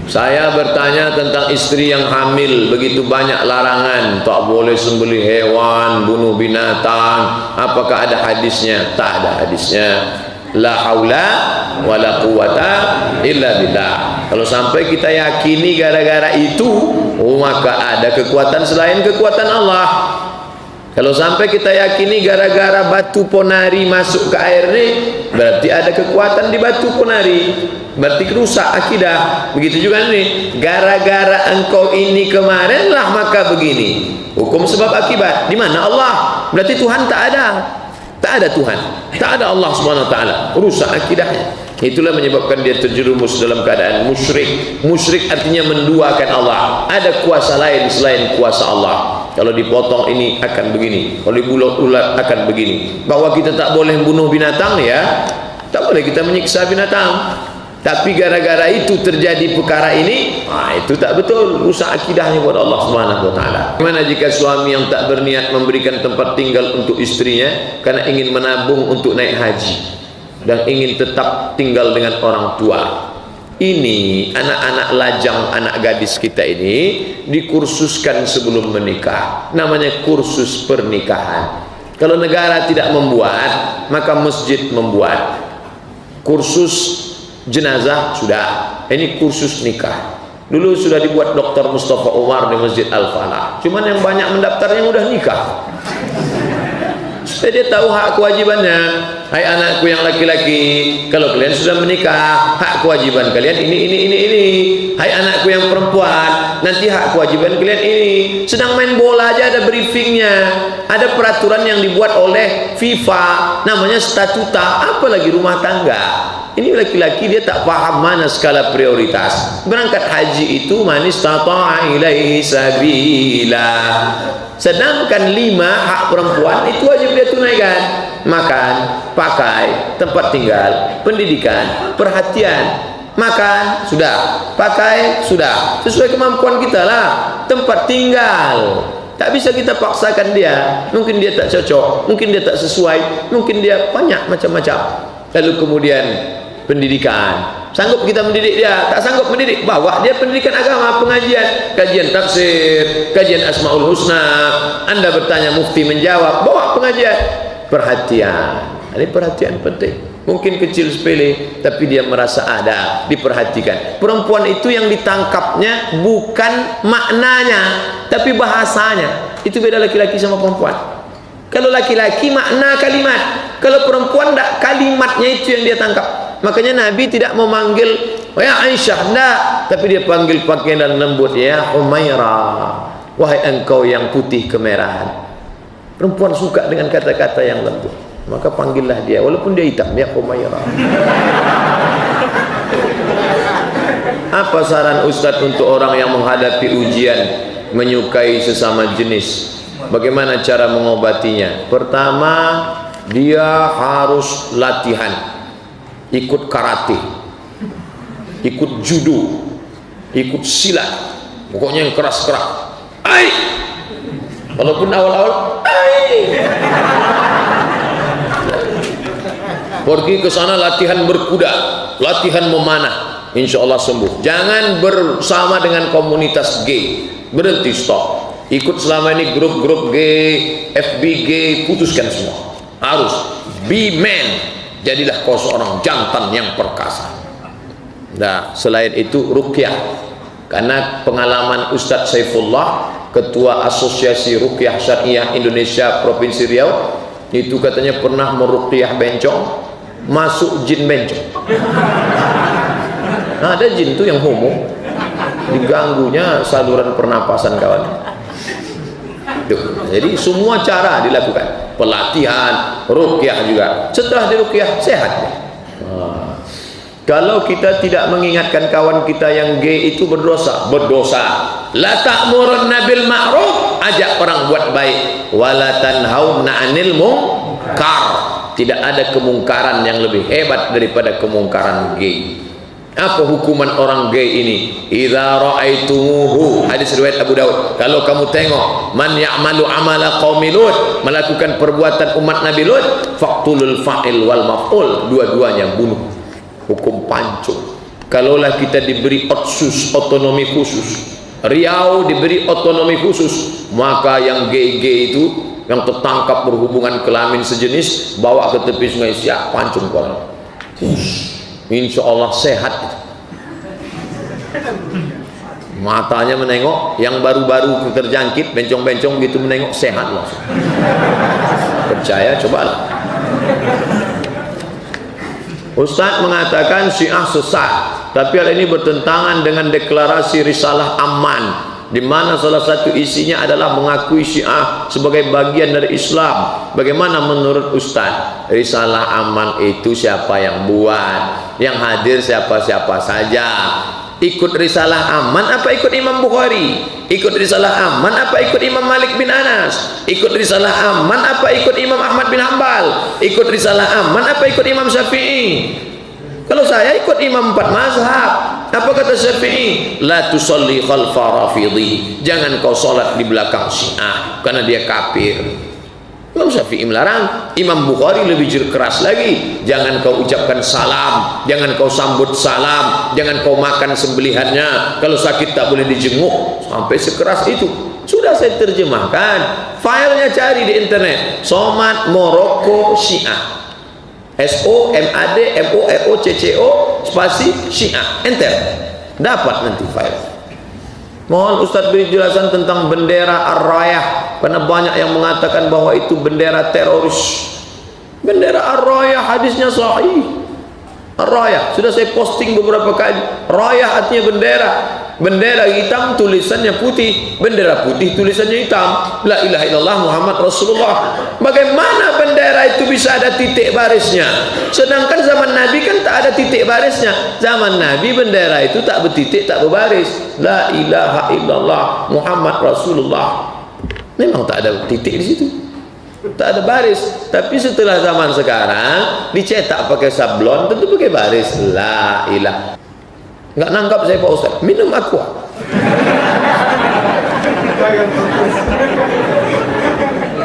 Saya bertanya tentang istri yang hamil, begitu banyak larangan, tak boleh sembelih hewan, bunuh binatang. Apakah ada hadisnya? Tak ada hadisnya. La haula wala quwata illa billah. Kalau sampai kita yakini gara-gara itu, oh maka ada kekuatan selain kekuatan Allah. Kalau sampai kita yakini gara-gara batu ponari masuk ke air ini, berarti ada kekuatan di batu ponari, berarti rusak akidah. Begitu juga nih, gara-gara engkau ini kemarin lah maka begini. Hukum sebab akibat. Di mana Allah? Berarti Tuhan tak ada. Tak ada Tuhan, tak ada Allah Subhanahu wa taala. Rusak akidahnya. Itulah menyebabkan dia terjerumus dalam keadaan musyrik. Musyrik artinya menduakan Allah. Ada kuasa lain selain kuasa Allah. Kalau dipotong ini akan begini, kalau dibulat ulat akan begini. Bahwa kita tak boleh bunuh binatang, ya, tak boleh kita menyiksa binatang. Tapi gara-gara itu terjadi perkara ini, itu tak betul, rusak akidahnya buat Allah Subhanahu wa taala. Bagaimana jika suami yang tak berniat memberikan tempat tinggal untuk istrinya karena ingin menabung untuk naik haji dan ingin tetap tinggal dengan orang tua? Ini anak-anak lajang, anak gadis kita ini dikursuskan sebelum menikah. Namanya kursus pernikahan. Kalau negara tidak membuat, maka masjid membuat. Kursus jenazah sudah, ini kursus nikah. Dulu sudah dibuat Dr. Mustafa Umar di Masjid Al-Falah. Cuman yang banyak mendaftar yang udah nikah. Supaya dia tahu hak kewajibannya. Hai anakku yang laki-laki, kalau kalian sudah menikah, hak kewajiban kalian ini. Hai anakku yang perempuan, nanti hak kewajiban kalian ini. Sedang main bola aja ada briefingnya, ada peraturan yang dibuat oleh FIFA, namanya statuta, apalagi rumah tangga. Ini laki-laki dia tak paham mana skala prioritas. Berangkat haji itu man istata'a ilaihi sabila. Sedangkan 5 hak perempuan itu wajib dia tunaikan. Makan, pakai, tempat tinggal, pendidikan, perhatian. Makan sudah, pakai sudah, sesuai kemampuan kita lah. Tempat tinggal tak bisa kita paksakan dia. Mungkin dia tak cocok, mungkin dia tak sesuai, mungkin dia banyak macam-macam. Lalu kemudian pendidikan, sanggup kita mendidik dia? Tak sanggup mendidik, bawa dia pendidikan agama, pengajian, kajian tafsir, kajian Asmaul Husna. Anda bertanya, mufti menjawab, bawa pengajian. Perhatian, ini perhatian penting. Mungkin kecil sepele, tapi dia merasa ada, diperhatikan. Perempuan itu yang ditangkapnya bukan maknanya, tapi bahasanya. Itu beda laki-laki sama perempuan. Kalau laki-laki makna kalimat, kalau perempuan tak, kalimatnya itu yang dia tangkap. Makanya Nabi tidak memanggil ya Aisyah, enggak, tapi dia panggil pakai dan lembut, ya Humairah, wahai engkau yang putih kemerahan. Perempuan suka dengan kata-kata yang lembut, maka panggillah dia walaupun dia hitam, ya Humairah. Apa saran Ustadz untuk orang yang menghadapi ujian menyukai sesama jenis? Bagaimana cara mengobatinya? Pertama, dia harus latihan, ikut karate, ikut judo, ikut silat, pokoknya yang keras-keras. Ai, walaupun awal-awal, ai, pergi ke sana latihan berkuda, latihan memanah, insya Allah sembuh. Jangan bersama dengan komunitas gay, berhenti, stop. Ikut selama ini grup-grup gay, FB gay, putuskan semua. Harus be man, jadilah kau seorang jantan yang perkasa. Nah, selain itu ruqyah, karena pengalaman Ustadz Saifullah, ketua Asosiasi Ruqyah Syariah Indonesia Provinsi Riau, itu katanya pernah meruqyah bencong, masuk jin bencong. Nah, ada jin tuh yang homo, diganggunya saluran pernapasan kawan. Jadi semua cara dilakukan, pelatihan, ruqyah juga. Setelah diruqyah sehat. Kalau kita tidak mengingatkan kawan kita yang gay itu berdosa, la ta'murunna bil ma'ruf, ajak orang buat baik, wala tanhauna 'anil munkar. Tidak ada kemungkaran yang lebih hebat daripada kemungkaran gay. Apa hukuman orang gay ini? Idza ra'aitumuhu, hadis riwayat Abu Daud, kalau kamu tengok man ya'malu amala qaumi Lut, melakukan perbuatan umat Nabi Lut, faqtulul fa'il wal maf'ul, dua-duanya bunuh. Hukum pancung. Kalaulah kita diberi otsus, otonomi khusus, Riau diberi otonomi khusus, maka yang gay itu, yang tertangkap berhubungan kelamin sejenis, bawa ke tepi sungai Siak, pancung kepala. Insya Allah sehat itu. Matanya menengok, yang baru-baru terjangkit bencong-bencong gitu menengok, sehat langsung. Percaya, cobalah. Ustaz mengatakan Syiah sesat, tapi hal ini bertentangan dengan deklarasi Risalah Aman, di mana salah satu isinya adalah mengakui Syiah sebagai bagian dari Islam. Bagaimana menurut Ustaz? Risalah Aman itu siapa yang buat? Yang hadir siapa-siapa saja. Ikut Risalah Aman apa ikut Imam Bukhari? Ikut Risalah Aman apa ikut Imam Malik bin Anas? Ikut Risalah Aman apa ikut Imam Ahmad bin Hanbal? Ikut Risalah Aman apa ikut Imam Syafi'i? Kalau saya ikut Imam 4 mazhab. Apa kata Syafi'i? La tusalli khalfa rafidhi, jangan kau salat di belakang Syiah karena dia kafir. Imam Syafi'i melarang. Imam Bukhari lebih keras lagi, jangan kau ucapkan salam, jangan kau sambut salam, jangan kau makan sembelihannya, kalau sakit tak boleh dijenguk, sampai sekeras itu. Sudah saya terjemahkan, filenya cari di internet, Somad Moroko Syiah, SOMAD MOROCCO spasi Syiah, enter, dapat nanti file. Mohon Ustaz beri jelasan tentang bendera Ar-Rayah, karena banyak yang mengatakan bahwa itu bendera teroris. Bendera Ar-Rayah hadisnya sahih. Ar-Rayah sudah saya posting beberapa kali. Rayah artinya bendera. Bendera hitam tulisannya putih, bendera putih tulisannya hitam. La ilaha illallah Muhammad Rasulullah. Bagaimana bendera itu bisa ada titik barisnya? Sedangkan zaman Nabi kan tak ada titik barisnya. Zaman Nabi bendera itu tak bertitik, tak berbaris. La ilaha illallah Muhammad Rasulullah. Memang tak ada titik di situ, tak ada baris. Tapi setelah zaman sekarang dicetak pakai sablon, tentu pakai baris. La ilaha. Enggak nangkap saya Pak Ustaz, minum aqua.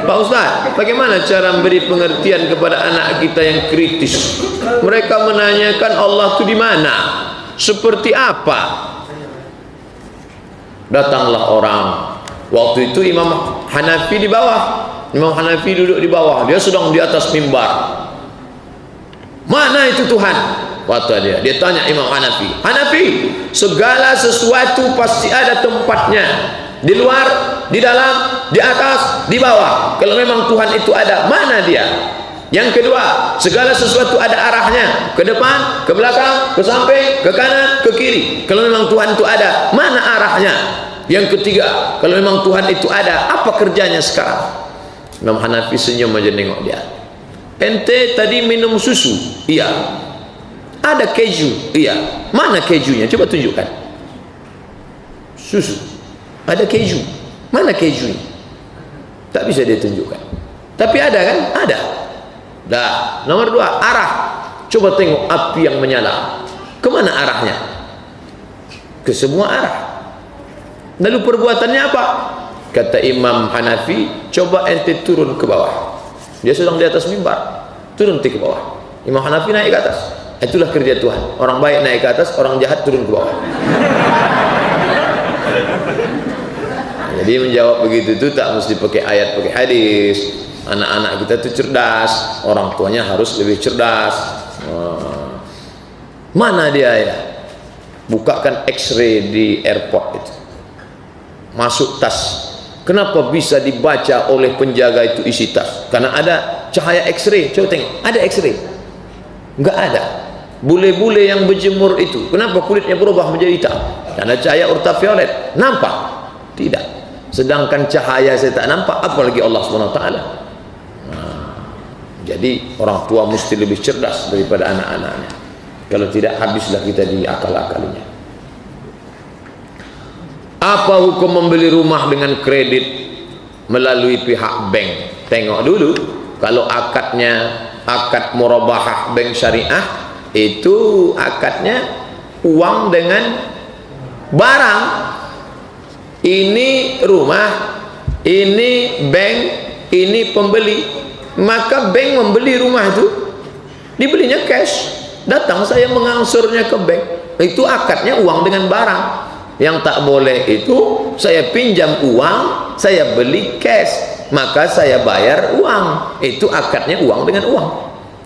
Pak Ustaz, bagaimana cara memberi pengertian kepada anak kita yang kritis? Mereka menanyakan Allah itu di mana, seperti apa. Datanglah orang, waktu itu Imam Hanafi di bawah, Imam Hanafi duduk di bawah, dia sedang di atas mimbar. Mana itu Tuhan? Kata dia tanya Imam Hanafi, Hanafi, segala sesuatu pasti ada tempatnya, di luar, di dalam, di atas, di bawah. Kalau memang Tuhan itu ada, mana dia? Yang kedua, segala sesuatu ada arahnya, ke depan, ke belakang, ke samping, ke kanan, ke kiri. Kalau memang Tuhan itu ada, mana arahnya? Yang ketiga, kalau memang Tuhan itu ada, apa kerjanya sekarang? Imam Hanafi senyum aja nengok dia. Ente tadi minum susu? Iya. Ada keju? Iya. Mana kejunya? Coba tunjukkan. Susu, ada keju, mana kejunya? Tak bisa dia tunjukkan. Tapi ada kan? Ada. Dah. Nomor 2, arah. Coba tengok api yang menyala, kemana arahnya? Ke semua arah. Lalu perbuatannya apa? Kata Imam Hanafi, coba ente turun ke bawah. Dia sedang di atas mimbar, turun ke bawah. Imam Hanafi naik ke atas. Itulah kerja Tuhan. Orang baik naik ke atas, orang jahat turun ke bawah. Jadi menjawab begitu itu tak mesti pakai ayat, pakai hadis. Anak-anak kita itu cerdas, orang tuanya harus lebih cerdas. Mana dia ya? Bukakan X-ray di airport itu, masuk tas. Kenapa bisa dibaca oleh penjaga itu isi tas? Karena ada cahaya X-ray. Coba tengok, ada X-ray? Enggak ada. Bule-bule yang berjemur itu, kenapa kulitnya berubah menjadi hitam? Karena cahaya ultraviolet. Nampak? Tidak. Sedangkan cahaya saya tak nampak, apalagi Allah SWT. Jadi orang tua mesti lebih cerdas daripada anak-anaknya. Kalau tidak, habislah kita di akal-akalinya. Apa hukum membeli rumah dengan kredit melalui pihak bank? Tengok dulu, kalau akadnya akad murabahah bank syariah, itu akadnya uang dengan barang. Ini rumah, ini bank, ini pembeli. Maka bank membeli rumah itu, dibelinya cash. Datang saya mengangsurnya ke bank, Itu akadnya uang dengan barang. Yang tak boleh itu saya pinjam uang, saya beli cash, maka saya bayar uang. Itu akadnya uang dengan uang.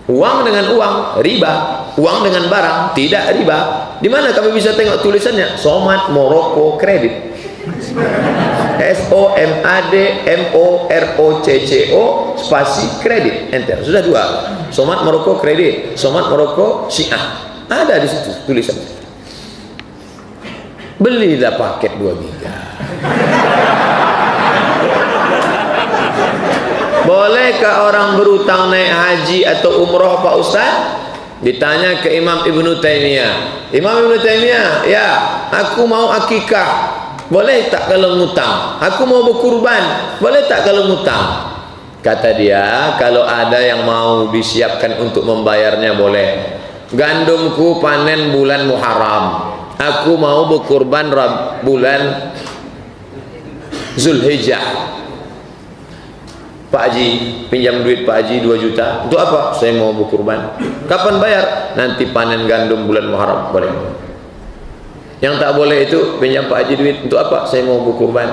Uang dengan uang riba, uang dengan barang tidak riba. Di mana kami bisa tengok tulisannya? Somat Morocco Kredit. SOMAD MOROCCO spasi kredit, enter, sudah dua. Somat Morocco Kredit, Somat Morocco Syiah, ada di situ tulisannya. Belilah paket 2 giga. Bolehkah orang berutang naik haji atau umroh Pak Ustaz? Ditanya ke Imam Ibnu Taimiyah. Imam Ibnu Taimiyah, ya, aku mau akikah, boleh tak kalau ngutang? Aku mau berkurban, boleh tak kalau ngutang? Kata dia, kalau ada yang mau disiapkan untuk membayarnya boleh. Gandumku panen bulan Muharram, aku mau berkurban bulan Zulhijjah. Pak Haji, pinjam duit Pak Haji 2 juta. Untuk apa? Saya mau berkurban. Kapan bayar? Nanti panen gandum bulan Muharram. Boleh. Yang tak boleh itu pinjam Pak Haji duit. Untuk apa? Saya mau berkurban.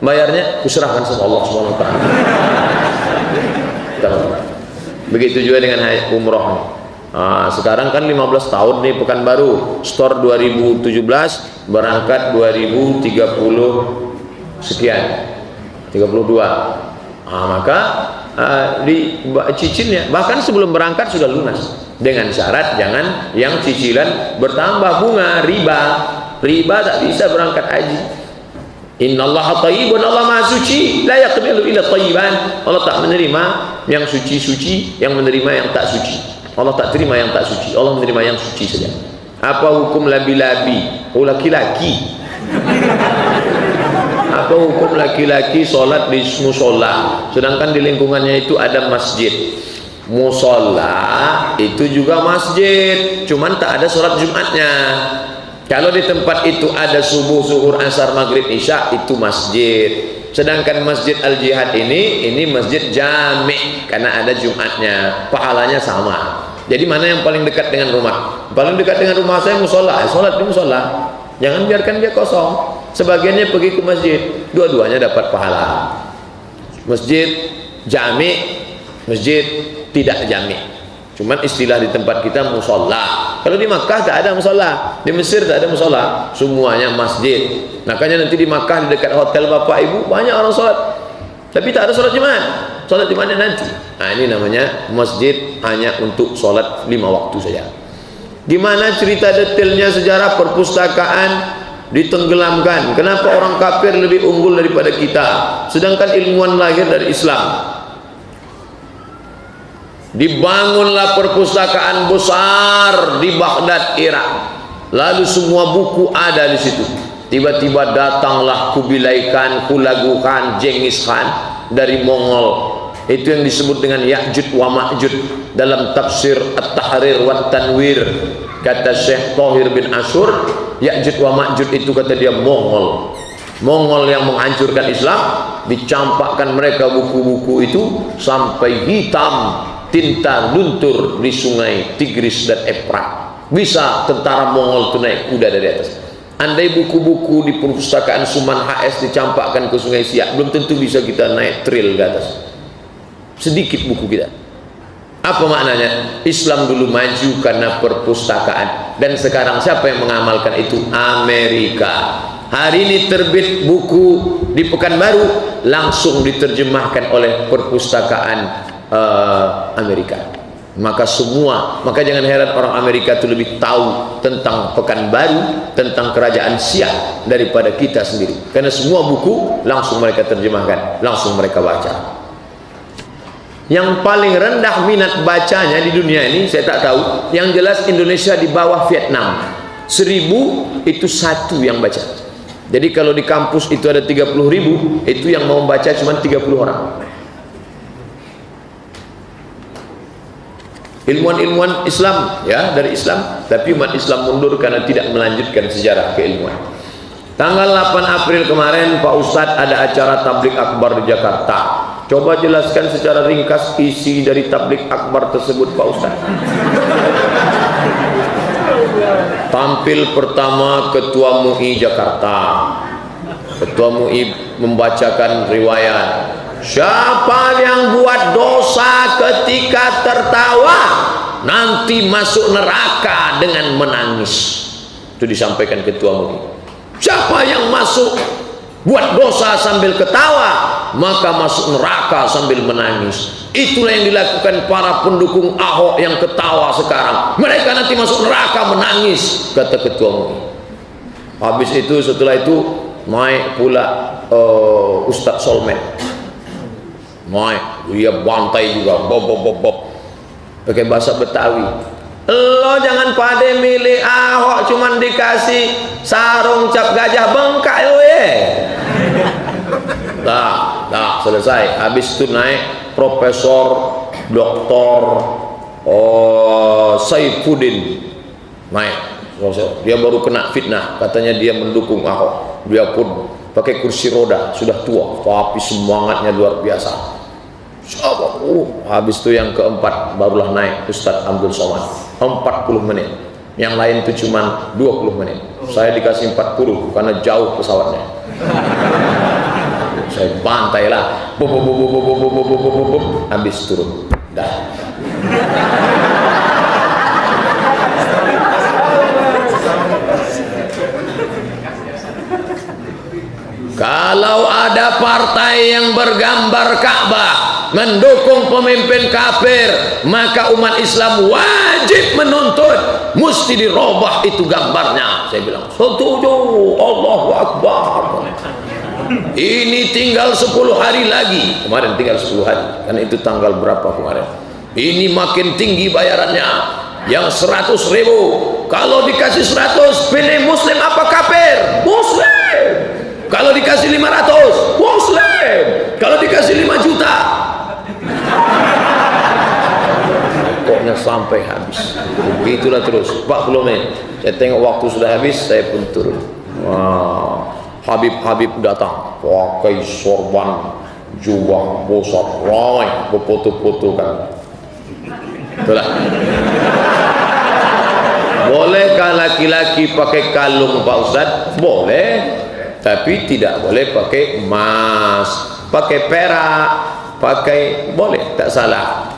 Bayarnya kuserahkan sama Allah Subhanahu wa taala. Begitu juga dengan umroh. Sekarang kan 15 tahun nih Pekanbaru. Store 2017, berangkat 2030 sekian. 32. Maka cicilnya bahkan sebelum berangkat sudah lunas, dengan syarat jangan yang cicilan bertambah bunga, riba tak bisa berangkat haji. Innallaha thayyibun, Allah Maha suci, la yaqbalu illa thayyiban. Allah tak menerima yang suci-suci, yang menerima yang tak suci. Allah tak terima yang tak suci, Allah menerima yang suci saja. Apa hukum labi-labi? Oh, laki-laki. Apa hukum laki-laki sholat di musola sedangkan di lingkungannya itu ada masjid? Musola itu juga masjid, cuman tak ada sholat Jumatnya. Kalau di tempat itu ada subuh, zuhur, asar, maghrib, isya, itu masjid. Sedangkan Masjid Al-Jihad ini masjid jami' karena ada Jumatnya, pahalanya sama. Jadi mana yang paling dekat dengan rumah? Paling dekat dengan rumah saya musola, sholat di musola. Jangan biarkan dia kosong. Sebagiannya pergi ke masjid, dua-duanya dapat pahala. Masjid jami', masjid tidak jami'. Cuman istilah di tempat kita musola. Kalau di Makkah tak ada musola, di Mesir tak ada musola, semuanya masjid. Makanya nanti di Makkah di dekat hotel bapak ibu banyak orang sholat, tapi tak ada sholat Jumat. Sholat Jumatnya nanti. Ini namanya masjid hanya untuk sholat 5 waktu saja. Gimana cerita detailnya sejarah perpustakaan ditenggelamkan? Kenapa orang kafir lebih unggul daripada kita, sedangkan ilmuwan lahir dari Islam? Dibangunlah perpustakaan besar di Baghdad, Irak. Lalu semua buku ada di situ. Tiba-tiba datanglah Kubilai Khan, Hulagu Khan, Genghis Khan dari Mongol. Itu yang disebut dengan Ya'jud wa Ma'jud dalam tafsir At-Tahrir wa Tanwir. Kata Syekh Thahir bin Ashur, Ya'jud wa Ma'jud itu kata dia Mongol. Mongol yang menghancurkan Islam, dicampakkan mereka buku-buku itu sampai hitam, tinta luntur di sungai Tigris dan Efrat. Bisa tentara Mongol itu naik kuda dari atas. Andai buku-buku di perpustakaan Suman HS dicampakkan ke sungai Siak, belum tentu bisa kita naik trail ke atas. Sedikit buku kita. Apa maknanya? Islam dulu maju karena perpustakaan, dan sekarang siapa yang mengamalkan itu? Amerika. Hari ini terbit buku di Pekanbaru, langsung diterjemahkan oleh perpustakaan Amerika. Maka jangan heran orang Amerika itu lebih tahu tentang Pekanbaru, tentang kerajaan Siak daripada kita sendiri, karena semua buku langsung mereka terjemahkan, langsung mereka baca. Yang paling rendah minat bacanya di dunia ini saya tak tahu, yang jelas Indonesia di bawah Vietnam. 1000 itu 1 yang baca. Jadi kalau di kampus itu ada 30.000, itu yang mau baca cuma 30 orang. Ilmuwan-ilmuwan Islam ya, dari Islam, tapi umat Islam mundur karena tidak melanjutkan sejarah keilmuan. Tanggal 8 April kemarin Pak Ustadz ada acara tablik akbar di Jakarta. Coba jelaskan secara ringkas isi dari tablik akbar tersebut Pak Ustadz. Tampil pertama Ketua MUI Jakarta. Ketua MUI membacakan riwayat, siapa yang buat dosa ketika tertawa nanti masuk neraka dengan menangis. Itu disampaikan Ketua MUI. Siapa yang masuk buat dosa sambil ketawa maka masuk neraka sambil menangis. Itulah yang dilakukan para pendukung Ahok yang ketawa sekarang. Mereka nanti masuk neraka menangis, kata Ketua MUI. Habis itu, setelah itu naik pula Ustadz Solmed. Naik, dia bantai juga, bob bob bob bob, pakai bahasa Betawi. Lo jangan pada milih Ahok cuman dikasih sarung cap gajah bengkak lo Dah selesai. Habis itu naik Profesor Dr. Saifuddin naik. Dia baru kena fitnah, katanya dia mendukung Ahok. Dia pun pakai kursi roda, sudah tua tapi semangatnya luar biasa. Habis itu yang keempat barulah naik Ustadz Abdul Somad, 40 menit. Yang lain itu cuma 20 menit. Saya dikasih 40 karena jauh pesawatnya. Saya bantai lah, habis turun. Dah. Kalau ada partai yang bergambar Ka'bah mendukung pemimpin kafir, maka umat Islam wajib menuntut, mesti dirubah itu gambarnya. Saya bilang setuju, Allahu Akbar. Ini tinggal 10 hari lagi. Kemarin tinggal 10 hari, kan itu tanggal berapa kemarin? Ini makin tinggi bayarannya. Yang 100.000, kalau dikasih 100, pilih muslim apa kafir? Muslim. Kalau dikasih 500, muslim. Kalau dikasih 5 juta, pokoknya sampai habis. Begitulah terus 40 menit. Saya tengok waktu sudah habis, saya pun turun. Wah, Habib datang pakai sorban, jubah besar, ramai berfoto-foto kan. Itulah. Bolehkah laki-laki pakai kalung Pak Ustaz? Boleh, tapi tidak boleh pakai emas, pakai perak, pakai boleh, tak salah.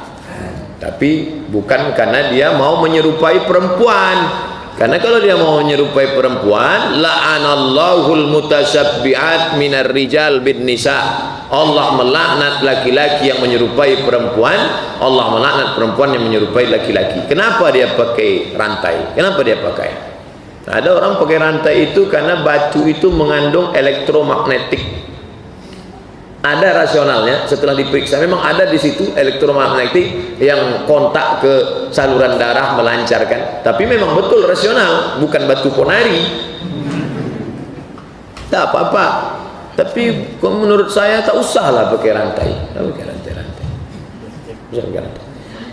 Tapi bukan karena dia mau menyerupai perempuan. Karena kalau dia mau menyerupai perempuan, la'anallahul mutasabbi'at minar rijal bin nisa. Allah melaknat laki-laki yang menyerupai perempuan, Allah melaknat perempuan yang menyerupai laki-laki. Kenapa dia pakai rantai? Kenapa dia pakai? Ada orang pakai rantai itu karena batu itu mengandung elektromagnetik. Ada rasionalnya, setelah diperiksa memang ada di situ elektromagnetik yang kontak ke saluran darah melancarkan. Tapi memang betul rasional, bukan batu ponari. Tak apa-apa. Tapi menurut saya tak usahlah pakai rantai. Tak pakai rantai-rantai.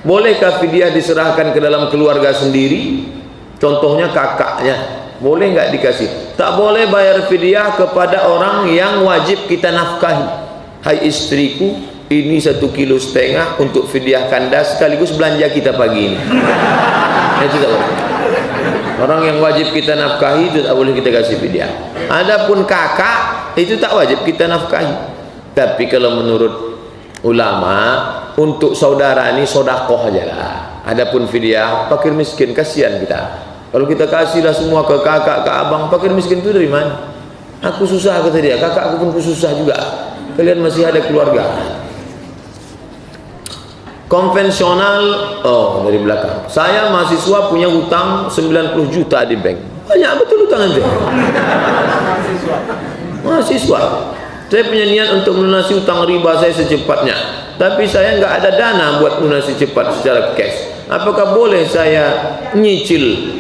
Bolehkah fidyah diserahkan ke dalam keluarga sendiri? Contohnya kakaknya. Boleh nggak dikasih? Tak boleh bayar fidyah kepada orang yang wajib kita nafkahi. Hai istriku, ini 1,5 kilo untuk fidyah kandas sekaligus belanja kita pagi ini. Itu tak boleh. Orang yang wajib kita nafkahi itu tak boleh kita kasih fidyah. Adapun kakak itu tak wajib kita nafkahi. Tapi kalau menurut ulama, untuk saudara ini sodakoh aja lah. Adapun fidyah, fakir miskin kasihan kita. Kalau kita kasihlah semua ke kakak, ke abang, fakir miskin itu dari mana? Aku susah, kata dia. Kakak aku pun susah juga. Kalian masih ada keluarga. Konvensional, dari belakang. Saya mahasiswa punya hutang 90 juta di bank. Banyak betul hutang Anda. Mahasiswa. Saya punya niat untuk melunasi hutang riba saya secepatnya. Tapi saya nggak ada dana buat melunasi cepat secara cash. Apakah boleh saya nyicil?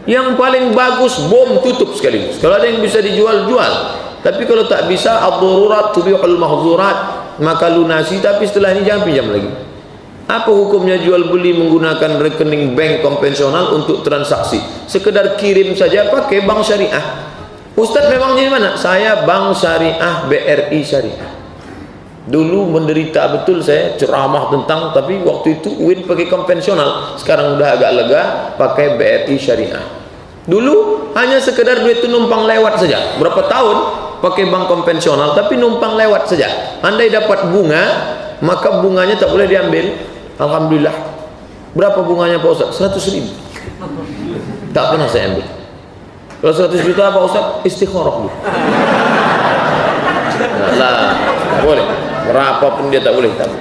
Yang paling bagus bom tutup sekaligus. Kalau ada yang bisa dijual, jual. Tapi kalau tak bisa, ad-darurat tubihul mahzurat, maka lunasi. Tapi setelah ini jangan pinjam lagi. Apa hukumnya jual beli menggunakan rekening bank konvensional untuk transaksi? Sekedar kirim saja pakai bank syariah. Ustadz memang di mana? Saya bank syariah BRI Syariah. Dulu menderita betul saya ceramah tentang, tapi waktu itu UIN pakai konvensional, sekarang udah agak lega pakai BRI Syariah. Dulu hanya sekedar duit itu numpang lewat saja. Berapa tahun pakai bank konvensional tapi numpang lewat saja. Andai dapat bunga, maka bunganya tak boleh diambil. Alhamdulillah. Berapa bunganya Pak Ustaz? 100.000. Tak pernah saya ambil. Kalau 100 juta Pak Ustaz, istikharah dulu. Nah, boleh. Berapapun dia tak boleh tahu.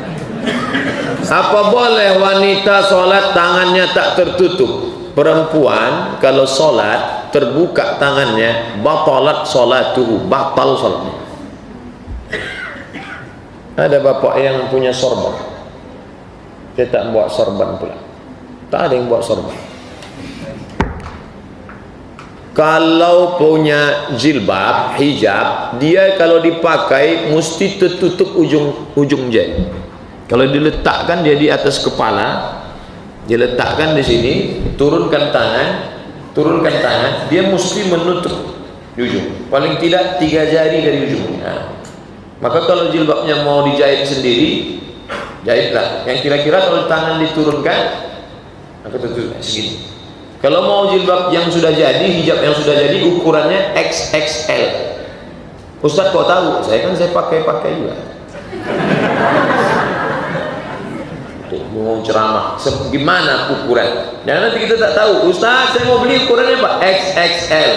Apa boleh wanita sholat tangannya tak tertutup? Perempuan kalau sholat terbuka tangannya, batalat sholatuhu, batal sholatnya. Ada bapak yang punya sorban, dia tak buat sorban pula. Tak ada yang buat sorban. Kalau punya jilbab, hijab, dia kalau dipakai mesti tertutup ujung jari. Kalau diletakkan dia di atas kepala, dia letakkan di sini, turunkan tangan, dia mesti menutup di ujung. Paling tidak 3 jari dari ujungnya. Maka kalau jilbabnya mau dijahit sendiri, jahitlah. Yang kira-kira kalau tangan diturunkan, maka tutup segini. Kalau mau jilbab yang sudah jadi, hijab yang sudah jadi, ukurannya XXL. Ustaz kok tahu? Saya pakai juga. Mau ceramah, gimana ukuran? Dan nanti kita tak tahu. Ustaz, saya mau beli ukurannya Pak XXL.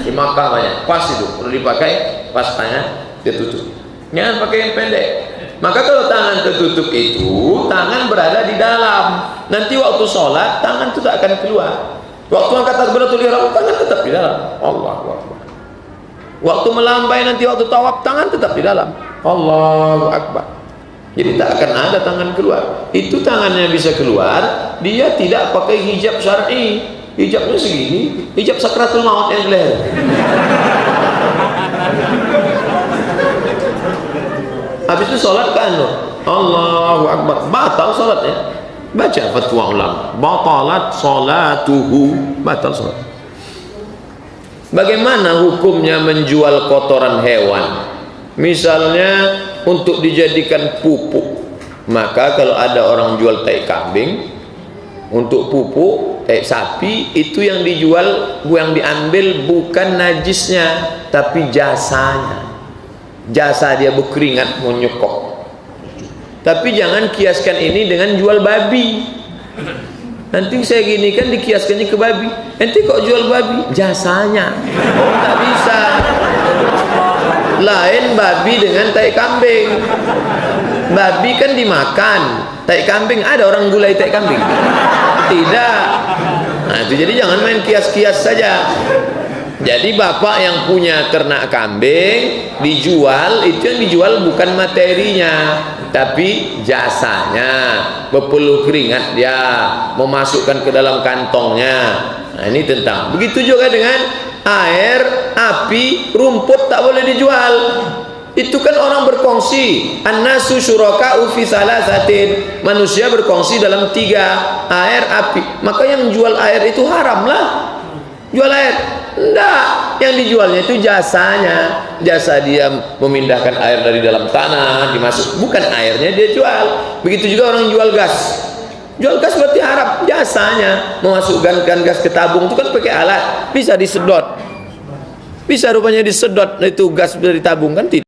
Di Makkah banyak. Pas itu, perlu dipakai, pas tangan dia tutup. Jangan pakai yang pendek. Maka kalau tangan tertutup itu, tangan berada di dalam. Nanti waktu sholat, tangan itu tak akan keluar. Waktu angkat takbiratul ihram, tangan tetap di dalam. Allahu Akbar. Waktu melambai nanti waktu tawaf, tangan tetap di dalam. Allahu Akbar. Jadi tak akan ada tangan keluar. Itu tangannya bisa keluar, dia tidak pakai hijab syar'i. Hijabnya segini, hijab sakratul maut yang leher. Habis itu sholat kan, Allahu Akbar, batal sholatnya. Baca fatwa ulama, batalat sholatuhu, batal sholat. Bagaimana hukumnya menjual kotoran hewan? Misalnya untuk dijadikan pupuk, maka kalau ada orang jual tai kambing untuk pupuk, tai sapi, itu yang dijual, yang diambil bukan najisnya, tapi jasanya. Jasa dia berkeringat menyekok. Tapi jangan kiaskan ini dengan jual babi. Nanti saya gini kan dikiaskannya ke babi. Nanti kok jual babi? Jasanya. Oh, tak bisa. Lain babi dengan tai kambing. Babi kan dimakan. Tai kambing, ada orang gulai tai kambing? Tidak. Nah, itu jadi jangan main kias-kias saja. Jadi bapak yang punya ternak kambing dijual, itu yang dijual bukan materinya, tapi jasanya. Berpeluh keringat dia, memasukkan ke dalam kantongnya. Nah, ini tentang. Begitu juga dengan air, api, rumput tak boleh dijual. Itu kan orang berkongsi. An-nasu syuraka'u fi salasatin. Manusia berkongsi dalam 3, air, api. Maka yang jual air itu haram lah. Jual air. Enggak, yang dijualnya itu jasanya. Jasa dia memindahkan air dari dalam tanah dimasuk, bukan airnya dia jual. Begitu juga orang jual gas. Jual gas berarti haram, jasanya. Memasukkan gas ke tabung itu kan pakai alat, bisa disedot. Bisa rupanya disedot itu gas dari tabung kan tidak.